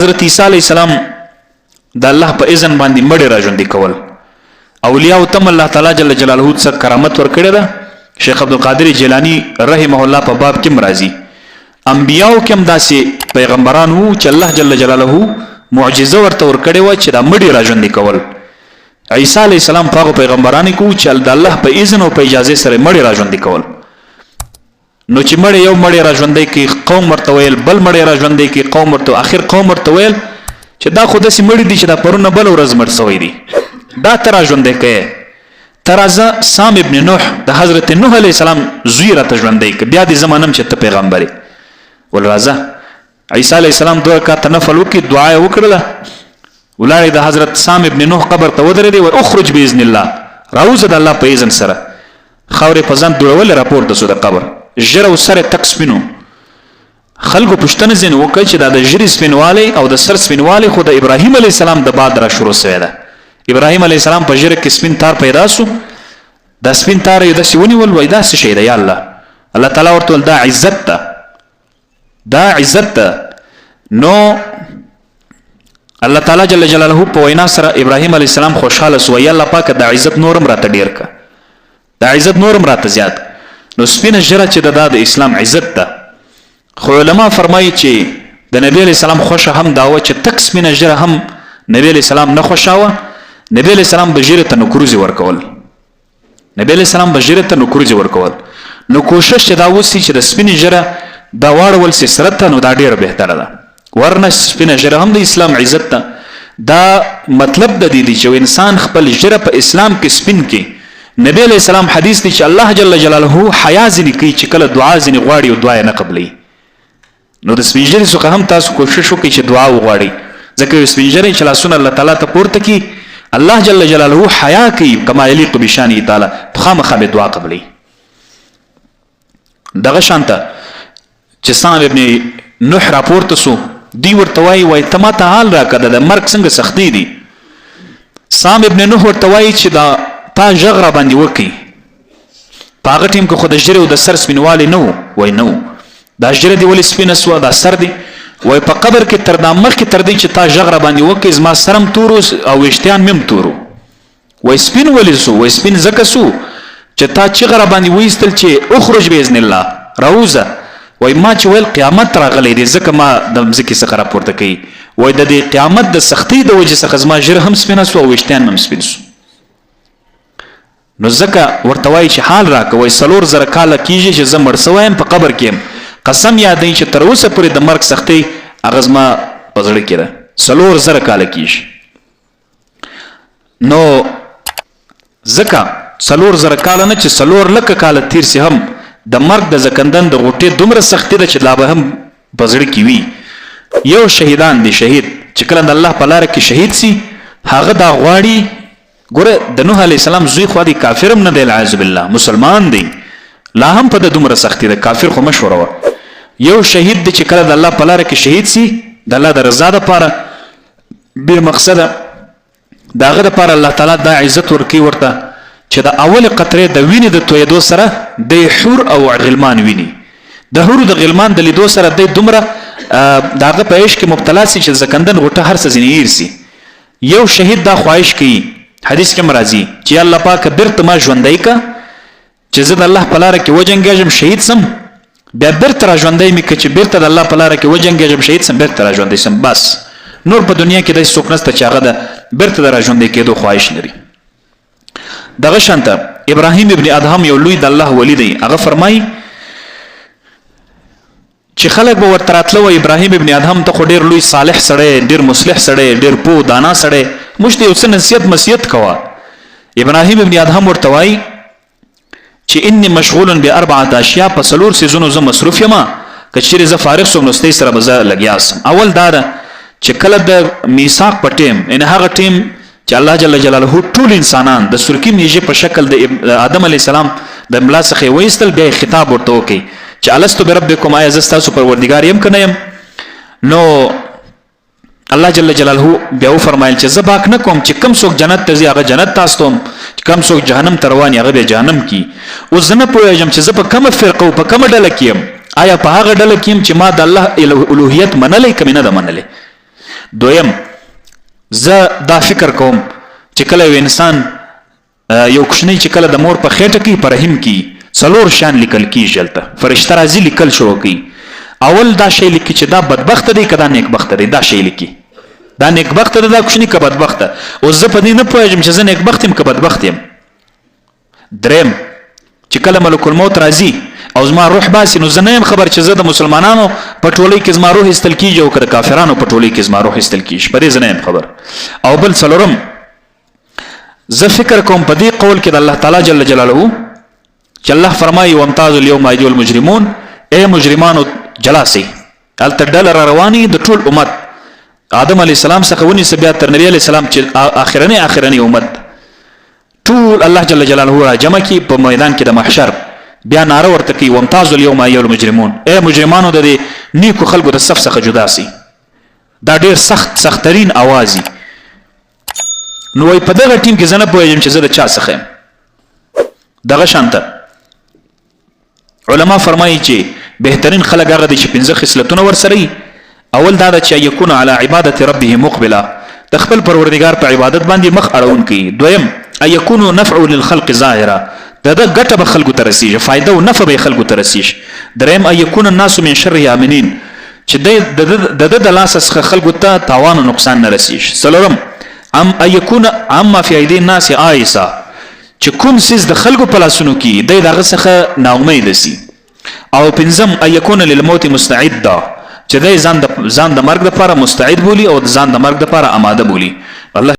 حضرت عیسی علیہ السلام د الله په اذن باندې مړی راژوندي کول اولیاء تم الله تعالی جل جلاله څخه کرامت ورکړی ده. شیخ عبدالقادر جیلانی رحمه الله په باب کې مرضی انبیاء کې هم داسې پیغمبران وو چې الله جل جلاله معجزه ورته ورکړی و چې دا مړی راژوندي کول. عیسی علیہ السلام په پیغمبرانو کې چې د الله په اذن او په اجازه سره مړی راژوندي کول. نو چې مړی یو مړی راژوندي کې قوم ورته ویل، بل مړی راژوندي کې قوم ورته، اخر قوم ورته ویل چې دا خو داسې مړی دي چې دا پرونه بل ورځ مړ سوی دي، دا ته راژوندی کوې. ته راځه سام ابن نوح د حضرت نوح علیه السلام زوی راته ژوندی که بیا دې زمانم چې ته پیغمبر یې. ول راځه عیسی علیه السلام 2 رکعته نفل وکړي، دعا یې وکړله، ولاړې د حضرت سام ابن نوح قبر ته ودرېدې و اخرج باذن الله، راوځه د الله په اذن سره. خاورې په ځان دوړولې راپورته سو د قبر، ژر او سر تک سپینو. خلکو پوښتنه ځینې وکړه چې دا د ژیرې سپینوالی او د سر سپینوالی خو د ابراهیم علیه السلام د بعد را شروع سوی ده. ابراهیم علیه السلام په ژیره کې سپین تار پیدا سو، دا سپین تار یې داسې ونیول، وایي دا څه شی ده یا الله؟ الله تعالی ورته ویل دا عزت ده، دا عزت ده. نو الله تعالی جل جلاله په وینا سره ابراهیم علیه السلام خوشحاله سو، یا الله پاکه دا عزت نورم راته ډیر که، دا عزت نورم راته زیات. نو سپینه ژیره چې دا د اسلام عزت ده. خو علما فرمایي چې د نبی علیه السلام خوښه هم دا وه چې تک سپینه ژیره هم نبی علیه السلام نه خوښاوه. نبی علیه السلام به ژیرې ته نکروزې ورکول، نبی علیه السلام به ژیرې ته نکروزې ورکول. نو کوشش چې دا وسي چې د سپینې ژیره دا واړول سي سره ته، نو دا ډیره بهتره ده. ورنه سپینه ژیره هم د اسلام عزت ده. دا مطلب د دې دی چې انسان خپل ژیره په اسلام کې سپین کې. نبی علیہ السلام حدیث دی چې الله جل جلاله حیا ځینې کوي چې کله دعا ځینې غواړي او دعا یې نه قبلوي. نو د سپین ژیرې څخه هم تاسو کوشش وکړئ چې دعا وغواړئ، ځکه یو سپین ژیری چې لاسونه الله تعالی ته پورته کړي، الله جل جلاله حیا کوي کما یلیق بشانه تعالی، خامخا به دعا قبلوي. دغه شانته چې سام ابن نوح راپورته سو، دی ورته وایي ته ما ته حال راکړه د مرګ څنګه سختي دي. سام ابن نوح ورته وایي چې دا تا ژغ را باندې وکړي. په هغه ټیم کې خو د ژیرې او د سر سپینوالی نه و، وایي نه و. دا ژیره دې ولې سپینه سوه، دا سر دی، وایي په قبر کې تر دا مخکې تر دې چې تا ژغ را باندې وکړي زما سرم تور او ویښتیان مې هم تور و. وایي سپین ولې سو؟ وایي سپین ځکه سو چې تا چغه را باندې وایستل چې اخرج باذن الله، راوځه. وایي ما چې ویل قیامت راغلی دی ځکه ما د مځکې څخه راپورته کوي. وایي د دې قیامت د سختۍ د وجې څخه زما ژیره هم سپینه سو او ویښتیان هم سپین سو. نو ځکه ورته وایي چې حال راکه. وایي 4,000 کاله کېږي چې زه مړ سوی یم، په قبر کې یم، قسم یادوي چې تر اوسه پورې د مرګ سختۍ هغه زما په زړه کې ده. 4,000 کاله کېږي. نو ځکه 4,000 کاله نه چې 4,00,000 کاله تیر سي هم د مرګ د زکندن د غوټې دومره سختي ده چې لا به هم په زړه کې وي. یو شهیدان دی، شهید چې کله د الله په لاره کې شهید سي هغه دا غواړي. ګوره د نوح علیه السلام زوی خو دی کافر هم نه دی، العیاذ بالله مسلمان دی، لا هم په د دومره سختي ده، کافر خو مشوره وه. یو شهید دی چې کله د الله په لاره کې شهید سي د الله د رضا دپاره بې مقصده، د هغه دپاره الله تعالی دا عزت ورکوي ورته چې د اول قطرې د وینې د تویدو سره د حور او غلمان ویني، د حور د غلمان د لیدو سره د دومره د هغه په عشق کې مبتلا سي چې زکندن غوټه هر څه ځینې هیر سي. یو شهید دا خواهش کوي، حدیث کې مرضی چې الله پاک بیرته ما ژوندی کا چې زه د الله په لاره کې وجنګېږم شهید سم، بیا بیرته را ژوندی مې که چې بیرته د الله په لاره کې وجنګېږم شهید سم، بیرته را ژوندی سم. بس نور په دنیا کې داسې څوک نشته چې هغه د بیرته د را ژوندی کېدو خواهش لري. دغه شانته ابراهیم ابن ادهم یو لوی د الله ولی دی، هغه فرمایي چې خلک به ورته راتله وایي ابراهیم ابن ادهم ته خو ډېر لوی صالح سړی، ډېر مصلح سړی، ډېر پوه دانا سړی، موږ ته یو څه نصیحت مسیحت کوه. ابراهیم ابن ادهم ورته وایي چې انی مشغول ب4 اشیاء، په 4 څیزونو زه مصروف یم، که چیرې زه فارغ شوم نو ستاسې سره به زه لګیا سم. اول دا ده چې کله د میثاق په ټیم، یعنې هغه ټیم چې الله جل جلاله ټول انسانان د سرکي نیژې په شکل د آدم علیه السلام د ملا څخه یې وایستل، بیا یې خطاب ورته وکړي چې الستو بربکم، آیا زه ستاسو پروردګار یم که نه یم؟ نو الله جل جلاله بیا وفرمایل چې زه باک نه کوم چې کم څوک جنت ته ځي هغه جنت ته استوم، چې کم څوک جهنم ته روان هغه بیا جهنم کی. اوس زه نه پوهېږم چې زه په کومه فرقه او په کومه ډله کې یم، آیا په هغه ډله کې یم چې ما د الله الوهیت منلی که مې نه ده منلی؟ دویم زه دا فکر کوم چې کله یو انسان یو کوچنی چې کله د مور په خېټه کې په رحم کې څلور شان لیکل کیږي هلته فرشته راځي لیکل شروع کوي اول دا شی لیکي چې دا بدبخت دی که دا نیکبخت دی دا شی لیکي دا نیکبخت دی دا کوچنی که بدبخت اوس زه په دې نه پوهېږم چې زه نیکبخت یم که بدبخت یم دریم چې کله ملک الموت راځي او زما روح باسي نو زه نه یم خبر چې زه د مسلمانانو په ټولۍ کې زما روح ایستل کېږي او که د کافرانو په ټولۍ کې زما روح ایستل کېږي په دې زه نه یم خبر او بل څلورم زه فکر کوم په دې قول کې د الله تعالی جل جلاله چې الله فرمایي وامتاز اليوم ایها المجرمون اے مجرمانو جلا سئ هلته ډله را روانې د ټول امت آدم علیه السلام څخه ونیسه بیا تر نبي علیه السلام چې آخرنی امت ټول الله جل جلاله را جمع کړي په میدان کې د محشر بیا ناره ورته کوي وامتاز اليوم ایها المجرمون اے مجرمانو د دې نیکو خلکو د صف څخه جدا سئ دا ډېر سختترین اواز نو وای په دغه ټیم کې زه نه پوهېږم چې زه د چا څخه یم دغه شانته علما فرمایي چې بهترین خلک هغه دي چې پنځه خصلتونه ورسره وي اول دا ده چې یکون علی عبادت ربه مقبلا د خپل پروردګار په عبادت باندې مخ اړونکی دویم یکون نفع للخلق ظاهرا د ګټه به خلکو ته رسیږي فایده او نفع به خلکو ته رسیږي دریم یکون الناس من شر امنین چې د لاسه څخه خلکو ته تاوان او نقصان نه رسیږي څلورم یکون عما فی ایدی الناس عائسا چې کوم څیز د خلکو په لاسونو کې دی دغه څخه ناامید سي او پنځم یکون للموت مستعدا چې دی ځان د مرګ لپاره مستعد بولی او ځان د مرګ لپاره آماده بولی الله